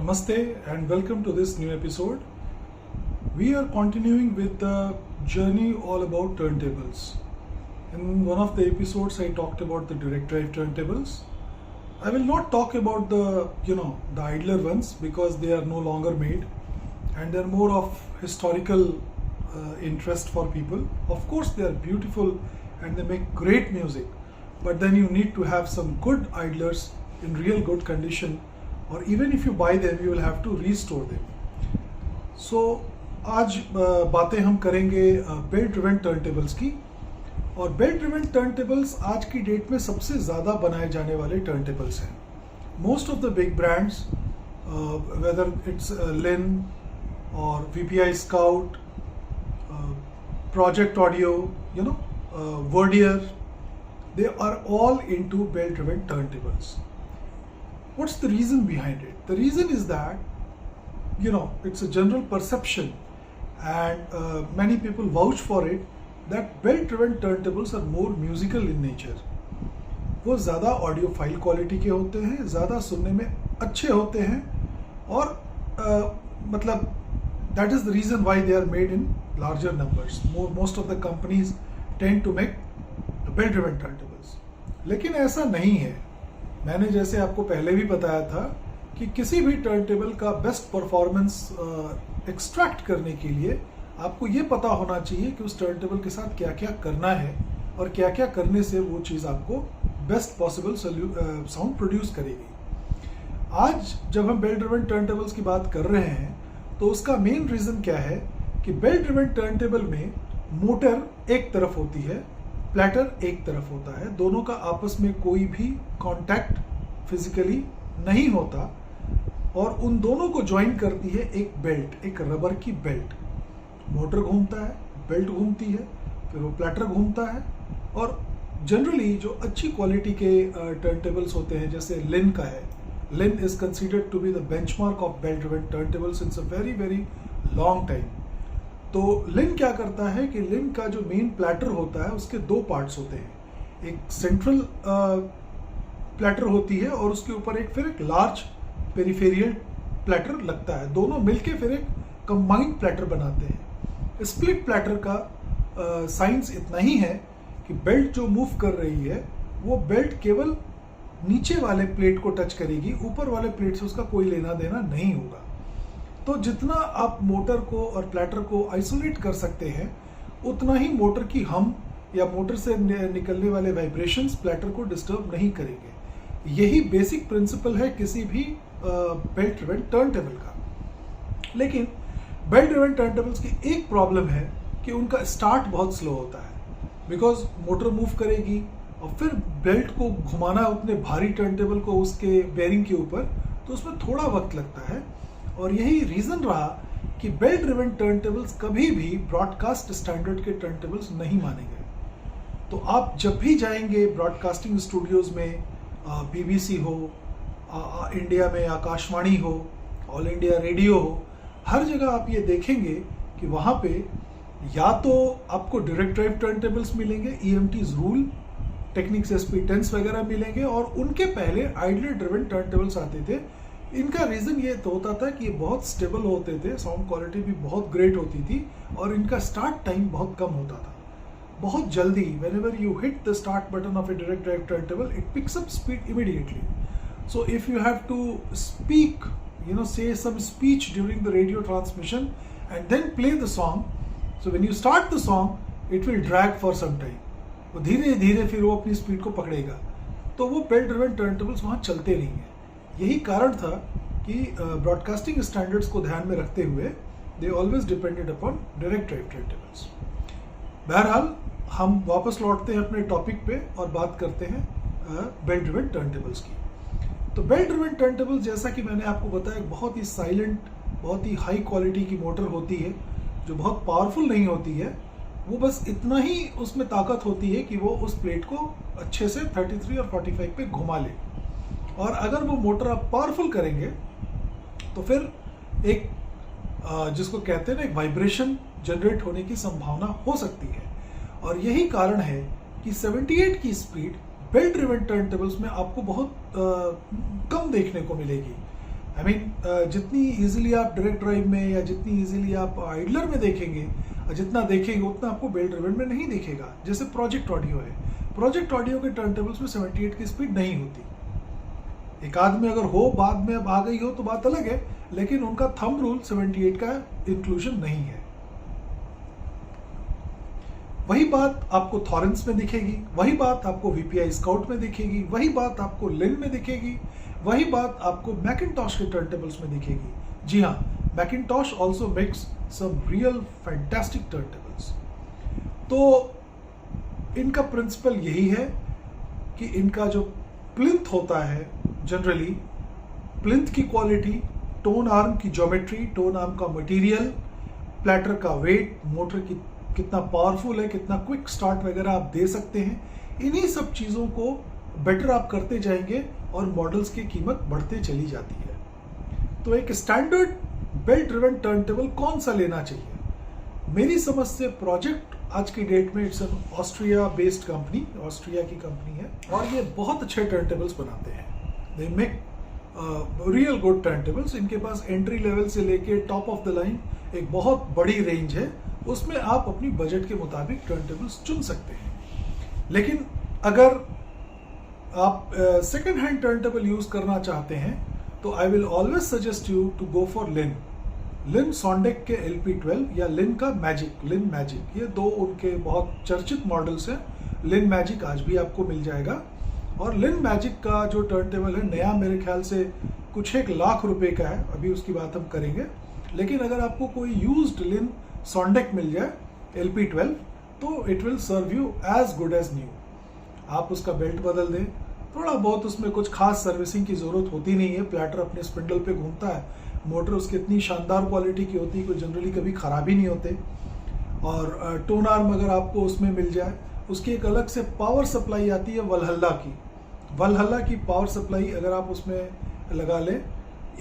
Namaste and welcome to this new episode. We are continuing with the journey all about turntables. In one of the episodes I talked about the direct drive turntables. I will not talk about the idler ones because they are no longer made and they are more of historical interest for people. Of course they are beautiful and they make great music, but then you need to have some good idlers in real good condition, और even if you buy them you will have to restore them. So आज बातें हम करेंगे belt driven turntables की. और belt driven turntables आज की date में सबसे ज़्यादा बनाए जाने वाले टर्नटेबल्स हैं. Most of the big brands, whether it's Linn और VPI Scout, Project Audio, Verdier, they are all into belt driven turntables. What's the reason behind it? The reason is that, it's a general perception and many people vouch for it that belt driven turntables are more musical in nature. वो ज़्यादा audio file quality के होते हैं, ज़्यादा सुनने में अच्छे होते हैं और मतलब that is the reason why they are made in larger numbers. Most of the companies tend to make belt driven turntables. लेकिन ऐसा नहीं है. मैंने जैसे आपको पहले भी बताया था कि किसी भी टर्नटेबल का बेस्ट परफॉर्मेंस एक्सट्रैक्ट करने के लिए आपको ये पता होना चाहिए कि उस टर्नटेबल के साथ क्या क्या करना है और क्या क्या करने से वो चीज़ आपको बेस्ट पॉसिबल साउंड प्रोड्यूस करेगी. आज जब हम बेल्ट ड्रिवन टर्नटेबल्स की बात कर रहे हैं तो उसका मेन रीज़न क्या है कि बेल्ट ड्रिवन टर्नटेबल में मोटर एक तरफ होती है, प्लेटर एक तरफ होता है, दोनों का आपस में कोई भी कांटेक्ट फिजिकली नहीं होता और उन दोनों को ज्वाइन करती है एक बेल्ट, एक रबर की बेल्ट. मोटर घूमता है, बेल्ट घूमती है, फिर वो प्लेटर घूमता है. और जनरली जो अच्छी क्वालिटी के टर्नटेबल्स होते हैं जैसे लिन का है, Linn is considered to be the benchmark of belt driven turntable since a very very long time. तो लिन क्या करता है कि लिन का जो मेन प्लेटर होता है उसके दो पार्ट्स होते हैं. एक सेंट्रल प्लेटर होती है और उसके ऊपर फिर एक लार्ज पेरिफेरियल प्लेटर लगता है. दोनों मिलके फिर एक कंबाइंड प्लेटर बनाते हैं. स्प्लिट प्लेटर का साइंस इतना ही है कि बेल्ट जो मूव कर रही है वो बेल्ट केवल नीचे वाले प्लेट को टच करेगी, ऊपर वाले प्लेट से उसका कोई लेना देना नहीं होगा. तो जितना आप मोटर को और प्लेटर को आइसोलेट कर सकते हैं उतना ही मोटर की हम या मोटर से निकलने वाले वाइब्रेशंस प्लेटर को डिस्टर्ब नहीं करेंगे. यही बेसिक प्रिंसिपल है किसी भी बेल्ट ड्रिवन टर्नटेबल का. लेकिन बेल्ट ड्रिवन टर्नटेबल्स की एक प्रॉब्लम है कि उनका स्टार्ट बहुत स्लो होता है. बिकॉज मोटर मूव करेगी और फिर बेल्ट को घुमाना उतने भारी टर्नटेबल को उसके बेयरिंग के ऊपर, तो उसमें थोड़ा वक्त लगता है. और यही रीज़न रहा कि बेल्ट ड्रिवन टर्नटेबल्स कभी भी ब्रॉडकास्ट स्टैंडर्ड के टर्नटेबल्स नहीं माने गए. तो आप जब भी जाएंगे ब्रॉडकास्टिंग स्टूडियोज़ में, BBC हो, इंडिया में आकाशवाणी हो, ऑल इंडिया रेडियो हो, हर जगह आप ये देखेंगे कि वहाँ पे या तो आपको डायरेक्ट ड्राइव टर्नटेबल्स मिलेंगे, EMT's रूल, टेक्निक्स SP10 वगैरह मिलेंगे, और उनके पहले आइडलर ड्रिवन टर्नटेबल्स आते थे. इनका रीज़न ये तो होता था कि ये बहुत स्टेबल होते थे, साउंड क्वालिटी भी बहुत ग्रेट होती थी और इनका स्टार्ट टाइम बहुत कम होता था. बहुत जल्दी whenever you hit the start button of a direct drive turntable, it picks up speed immediately. So if you have to speak, say some speech during the radio transmission and then play the song, so when you start the song, it will drag for some time. वो धीरे धीरे फिर वो अपनी speed को पकड़ेगा. तो वो बेल्ट ड्रिवन टर्नटेबल्स वहाँ चलते नहीं हैं. यही कारण था कि ब्रॉडकास्टिंग स्टैंडर्ड्स को ध्यान में रखते हुए they always depended upon direct drive turntables. बहरहाल हम वापस लौटते हैं अपने टॉपिक पे और बात करते हैं बेल्ट ड्रिवन टर्नटेबल्स की. तो बेल्ट ड्रिवन टर्नटेबल्स, जैसा कि मैंने आपको बताया, बहुत ही साइलेंट, बहुत ही हाई क्वालिटी की मोटर होती है जो बहुत पावरफुल नहीं होती है. वो बस इतना ही उसमें ताकत होती है कि वो उस प्लेट को अच्छे से 33 और 45 पे घुमा ले. और अगर वो मोटर आप पावरफुल करेंगे तो फिर एक जिसको कहते हैं ना, एक वाइब्रेशन जनरेट होने की संभावना हो सकती है. और यही कारण है कि 78 की स्पीड बेल्ट ड्रिवन टर्नटेबल्स में आपको बहुत कम देखने को मिलेगी. आई मीन जितनी इजीली आप डायरेक्ट ड्राइव में या जितनी इजीली आप आइडलर में देखेंगे, जितना देखेंगे उतना आपको बेल्ट ड्रिवन में नहीं दिखेगा। जैसे प्रोजेक्ट ऑडियो है, प्रोजेक्ट ऑडियो के टर्न टेबल्स में 78 की स्पीड नहीं होती। एक आध में अगर हो, बाद में अब आ गई हो तो बात अलग है, लेकिन उनका थंब रूल 78 का इंक्लूजन नहीं है। वही बात आपको थॉरेंस में दिखेगी, वही बात आपको VPI स्काउट में दिखेगी, वही बात आपको लिन में दिखेगी, वही बात आपको मैकिन्टॉश के टर्नटेबल्स में दिखेगी। जी हाँ, McIntosh also makes some real fantastic turntables. तो इनका प्रिंसिपल यही है कि इनका जो प्लिंथ होता है, जनरली प्लिंथ की क्वालिटी, टोन आर्म की ज्योमेट्री, टोन आर्म का मटेरियल, प्लेटर का वेट, मोटर की कितना पावरफुल है, कितना क्विक स्टार्ट वगैरह आप दे सकते हैं, इन्हीं सब चीज़ों को बेटर आप करते जाएंगे और मॉडल्स की कीमत बढ़ते चली जाती है। तो एक स्टैंडर्ड बेल्ट ड्रिवन टर्नटेबल कौन सा लेना चाहिए? मेरी समझ से प्रोजेक्ट आज की डेट में it's an Austria based company, Austria की कंपनी है और ये बहुत अच्छे टर्नटेबल्स बनाते हैं। दे मेक रियल गुड टर्नटेबल्स। इनके पास एंट्री लेवल से लेके टॉप ऑफ द लाइन एक बहुत बड़ी रेंज है, उसमें आप अपनी बजट के मुताबिक टर्नटेबल्स चुन सकते हैं। लेकिन अगर आप सेकेंड हैंड टर्नटेबल यूज करना चाहते हैं तो I will always suggest you to go for Linn Sondek के LP12 या लिन का लिन मैजिक, ये दो उनके बहुत चर्चित मॉडल्स हैं। लिन मैजिक आज भी आपको मिल जाएगा और लिन मैजिक का जो टर्नटेबल है नया मेरे ख्याल से कुछ 1 लाख रुपए का है, अभी उसकी बात हम करेंगे। लेकिन अगर आपको कोई यूज्ड लिन सॉन्डेक मिल जाए LP12 तो it will serve you as good as new. आप उसका बेल्ट बदल दें, थोड़ा बहुत उसमें कुछ खास सर्विसिंग की जरूरत होती नहीं है, प्लेटर अपने स्पिंडल पे घूमता है, मोटर उसकी इतनी शानदार क्वालिटी की होती है कि जनरली कभी खराब ही नहीं होते। और टोन आर्म अगर आपको उसमें मिल जाए, उसकी एक अलग से पावर सप्लाई आती है वलहल्ला की पावर सप्लाई अगर आप उसमें लगा लें,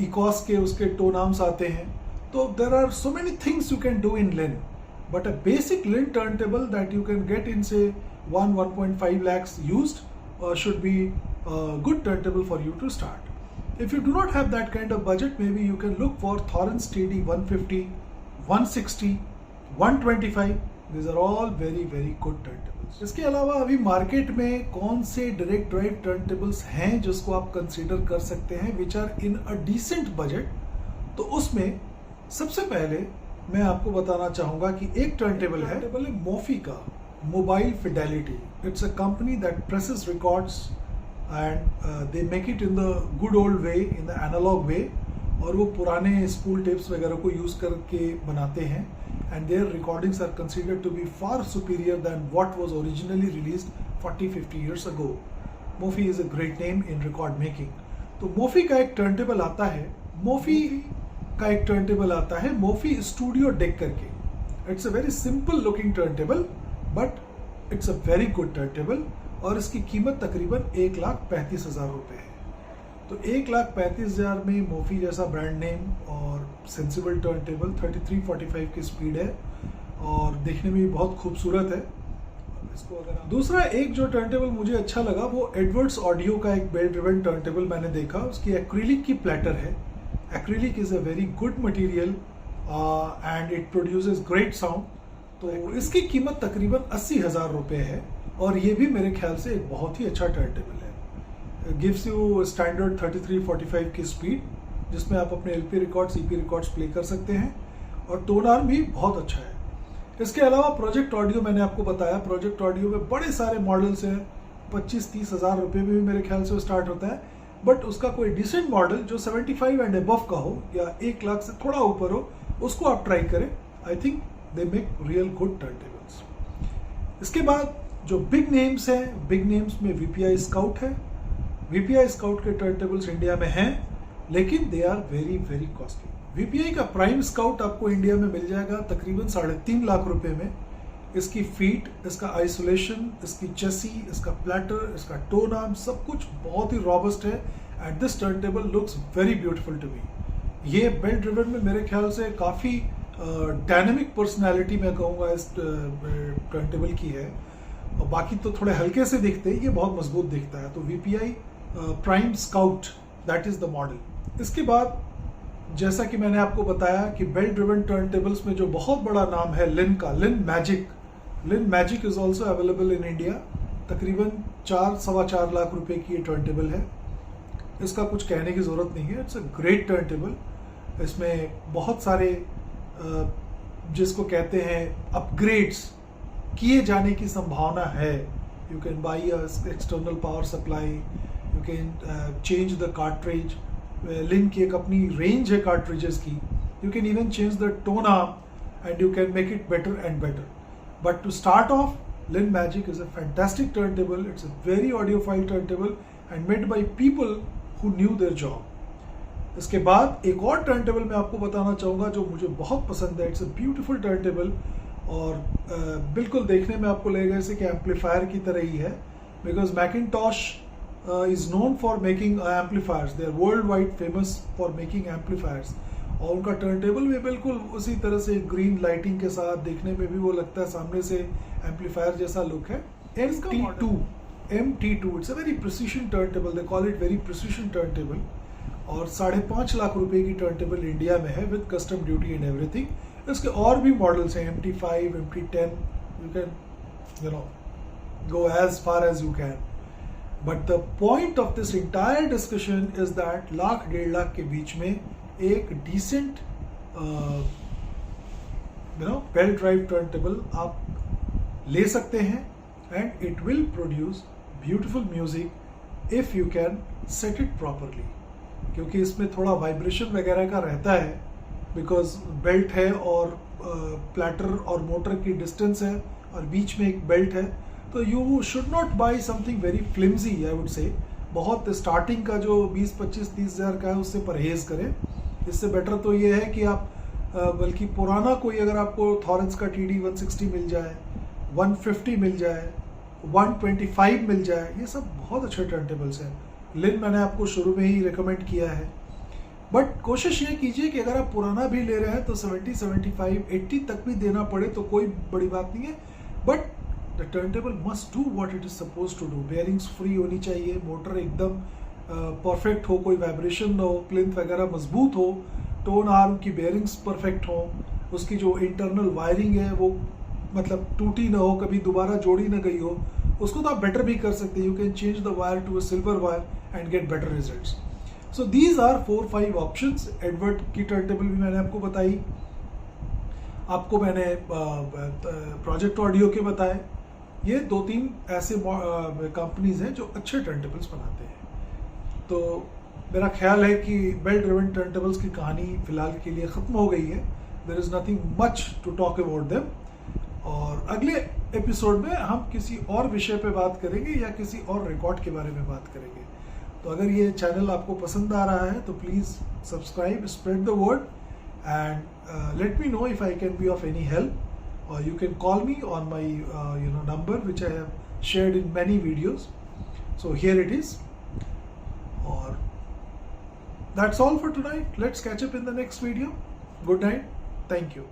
इकॉस के उसके टोन आर्म्स आते हैं। तो there are so many things you can do in Linn, but a basic Linn turntable that you can get in say 1.5 lakhs used should be a good turntable for you to start. If you do not have that kind of budget, maybe you can look for Thorens TD 150, 160, 125. These are all very good turntables. इसके अलावा अभी market में कौन से direct drive turntables हैं जिसको आप consider कर सकते हैं, which are in a decent budget? तो उसमें सबसे पहले मैं आपको बताना चाहूंगा कि एक टर्नटेबल है मोफी का, mobile fidelity. It's a company that presses records and they make it in the good old way, in the analogue way, और वो पुराने स्पूल टेप्स वगैरह को यूज करके बनाते हैं and their recordings are considered to be far superior than what was originally released 40-50 years ago. Mofi is a great name in record making. तो Mofi का एक टर्नटेबल आता है, मोफी स्टूडियो डेक करके। It's a very simple looking turntable but it's a very good turntable और इसकी कीमत तकरीबन 1,35,000 रुपये है। तो 1,35,000 में मोफी जैसा ब्रांड नेम और सेंसिबल टर्नटेबल, 33-45 की स्पीड है और देखने में भी बहुत खूबसूरत है। इसको अगर दूसरा एक जो टर्नटेबल मुझे अच्छा लगा वो एडवर्ड्स ऑडियो का एक बेल्ट ड्रिवन टर्नटेबल मैंने देखा। उसकी एक्रिलिक की प्लेटर है। Acrylic is a very good material and it produces great sound. तो इसकी कीमत तकरीबन 80,000 रुपये है और ये भी मेरे ख्याल से एक बहुत ही अच्छा टर्नटेबल है। गिव्स यू स्टैंडर्ड 33-45 की स्पीड जिसमें आप अपने LP records, EP records play कर सकते हैं और टोन आर्म भी बहुत अच्छा है। इसके अलावा प्रोजेक्ट ऑडियो मैंने आपको बताया, प्रोजेक्ट ऑडियो में बड़े सारे मॉडल्स हैं, 25-30 हज़ार रुपये में भी मेरे ख्याल से स्टार्ट होता है। बट उसका कोई डिसेंट मॉडल जो 75 एंड अबव का हो या 1 लाख से थोड़ा ऊपर हो, उसको आप ट्राई करें। I think they make real good turntables. इसके बाद जो बिग नेम्स हैं, बिग नेम्स में VPI स्काउट है। VPI स्काउट के टर्नटेबल्स इंडिया में हैं लेकिन they are very costly. VPI का प्राइम स्काउट आपको इंडिया में मिल जाएगा तकरीबन 3.5 लाख रुपए में। इसकी फीट, इसका आइसोलेशन, इसकी चेसी, इसका प्लेटर, इसका टोन आर्म, सब कुछ बहुत ही रॉबस्ट है and this turntable looks very beautiful to me. ये बेल्ट ड्रिवन में मेरे ख्याल से काफ़ी डायनेमिक पर्सनैलिटी मैं कहूँगा इस टर्नटेबल की है और बाकी तो थोड़े हल्के से दिखते हैं, ये बहुत मजबूत दिखता है। तो VPI prime scout that is the model. इसके बाद जैसा कि मैंने आपको बताया कि बेल्ट ड्रिवन टर्न टेबल्स में जो बहुत बड़ा नाम है लिन का, Linn magic is also available in India. तकरीबन 4-4.25 लाख रुपए की ये टर्न टेबल है। इसका कुछ कहने की ज़रूरत नहीं है, it's a great turn table. इसमें बहुत सारे जिसको कहते हैं अपग्रेड्स किए जाने की संभावना है। You can buy a external power supply, you can change the cartridge. Linn की एक अपनी रेंज है कार्ट्रिजेस की। You can even change the tone arm and you can make it better and better. But to start off, Lin Magic is a fantastic turntable. It's a very audiophile turntable and made by people who knew their job. इसके बाद एक और turntable मैं आपको बताना चाहूँगा जो मुझे बहुत पसंद है। इट्स अ ब्यूटीफुल टर्नटेबल और बिल्कुल देखने में आपको लगेगा जैसे कि एम्पलीफायर की तरह ही है, because McIntosh is known for making amplifiers. They are world wide famous for making amplifiers. और उनका टर्नटेबल भी बिल्कुल उसी तरह से ग्रीन लाइटिंग के साथ, देखने में भी वो लगता है सामने से एम्पलीफायर जैसा लुक है। MT2 it's a very precision turntable, they call it very precision turntable. और 5.5 लाख रुपए की टर्नटेबल इंडिया में है with custom duty and everything. इसके और भी मॉडल्स हैं, MT5, MT10, you can go as far as you can. But the point of this entire discussion is that 1.5 lakh के बीच में एक decent belt drive turntable आप ले सकते हैं and it will produce beautiful music if you can set it properly. क्योंकि इसमें थोड़ा वाइब्रेशन वगैरह का रहता है, बिकॉज बेल्ट है और प्लेटर और मोटर की डिस्टेंस है और बीच में एक बेल्ट है, तो you should not by something very flimsy. I would say बहुत स्टार्टिंग का जो 20-25-30 हज़ार का है उससे परहेज करें। इससे बेटर तो ये है कि आप बल्कि पुराना कोई अगर आपको थॉरेंस का TD 160 मिल जाए, 150 मिल जाए, 125 मिल जाए, ये सब बहुत अच्छे टर्नटेबल्स हैं। लिन मैंने आपको शुरू में ही रिकमेंड किया है। बट कोशिश ये कीजिए कि अगर आप पुराना भी ले रहे हैं तो 70, 75, 80 तक भी देना पड़े तो कोई बड़ी बात नहीं है। But the turntable must do what it is suppose to do. Bearings free होनी चाहिए, मोटर एकदम परफेक्ट हो, कोई वाइब्रेशन ना हो, प्लिंथ वगैरह मजबूत हो, टोन आर्म की बेयरिंग्स परफेक्ट हो, उसकी जो इंटरनल वायरिंग है वो मतलब टूटी ना हो, कभी दोबारा जोड़ी ना गई हो, उसको तो आप बेटर भी कर सकते हैं। You can change the wire to a silver wire and get better results. So these are 4-5 options. Edward की टर्नटेबल भी मैंने आपको बताई, आपको मैंने प्रोजेक्ट ऑडियो के बताए। ये 2-3 ऐसे कंपनीज हैं जो अच्छे टर्नटेबल्स बनाते हैं। तो मेरा ख्याल है कि बेल्ट ड्रिवन टर्नटेबल्स की कहानी फिलहाल के लिए ख़त्म हो गई है। There is nothing much to talk about them. और अगले एपिसोड में हम किसी और विषय पे बात करेंगे या किसी और रिकॉर्ड के बारे में बात करेंगे। तो अगर ये चैनल आपको पसंद आ रहा है तो please subscribe, spread the word and let me know if I can be of any help. और you can call me on my number which I have shared in many videos. So here it is. और that's all for tonight. Let's catch up in the next video. Good night. Thank you.